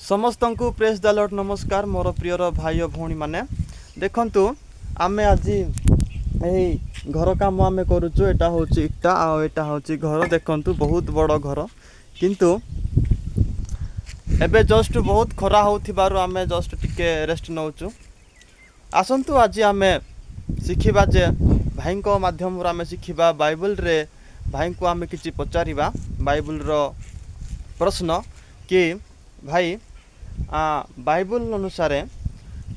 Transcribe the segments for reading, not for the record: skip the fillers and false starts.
समस्त को press the Lord नमस्कार मोर प्रियर भाई और भौणी माने देखंतु आमे आज यही घर काम आमे करूचु। एटा होची इटा आ एटा होची घर। देखंतु बहुत बड़ घर किंतु एबे जस्ट बहुत खरा होथिबारु आमे जस्ट टिके रेस्ट नउचु। आसंतु आज आमे शिखिबा जे भाई को माध्यम आमे शिखिबा बाइबल रे भाई को आमे किछि पचारिबा बाइबल रो प्रश्न कि भाई बाइबल अनुसार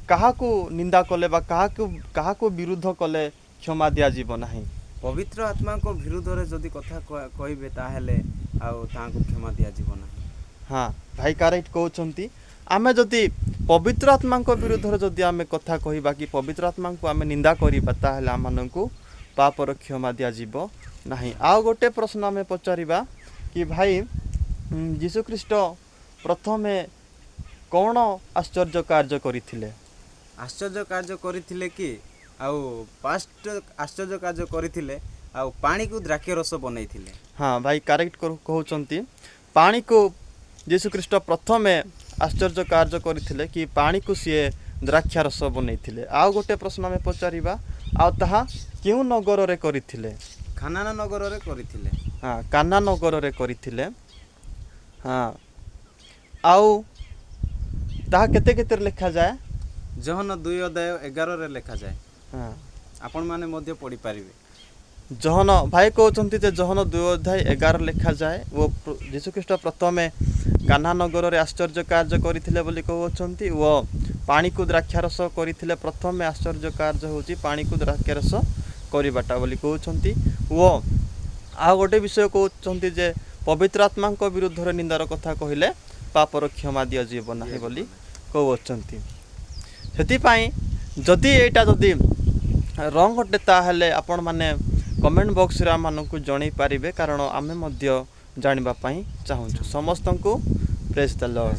कहा को निंदा कले बा कहा को विरुद्ध कले क्षमा दिया जीव नाही। पवित्र आत्मा को विरुद्ध रे जदि कथा कहबे ताहेले आउ तांको क्षमा दिया जीव नाही। हाँ भाई करेक्ट कहउछंती। आमे जदि पवित्र आत्मा को विरुद्ध रे जदि आमे कथा कहिबा कि पवित्र आत्मा को आमे निंदा करिबा ताहेले आमानंकु पापर क्षमा दिया जीव नाही। आउ गोटे प्रश्न आमे पचारिबा कि भाई यीशु ख्रीष्ट प्रथमे कौन आश्चर्य कार्य करिथिले? आश्चर्य कार्य करिथिले कि आउ पास्ट आश्चर्य कार्य करिथिले आउ पानी को द्राक्ष रस बनैथिले। हाँ भाई करेक्ट कहउछंती। पानी को यीशु ख्रीष्ट प्रथमे आश्चर्य कार्य करिथिले कि पानी को सीए द्राक्ष रस बनैथिले। आउ गोटे प्रश्न आमे पचारिबा आउ ताहा केउ नगर रे करिथिले? खाना नगर रे करिथिले। हाँ काना नगर रे करिथिले। हाँ आउ ताहा केते केते लिखा जाए? जहन 2:11 रे लिखा जाए। हाँ आपण माने मध्य पढ़ी पारिबे। जहन भाई कहउछंती जे जहन 2:11 लिखा जाए वो यीशु ख्रीष्ट प्रथमे कान्हा नगर रे आश्चर्य कार्य करिथिले बोली कहउछंती। वो पानी को द्राक्षारस करिथिले। प्रथमे आश्चर्य कार्य होची पानी को द्राक्षारस करिबाटा बोली कहउछंती। वो आ गोटे विषय कहउछंती जे पवित्र आत्मा को विरुद्ध रे निंदार कथा कहिले पापर क्षमा दिया जीव नाही बोली कहउछंती। सेति पई जदि एटा जदि रंग हटे ताहेले आपण माने कमेंट बॉक्स रे आमानकु जणाई पारिबे, कारण आमे मध्य जानिबा पई चाहूछु। समस्त को प्रेज द लॉर्ड।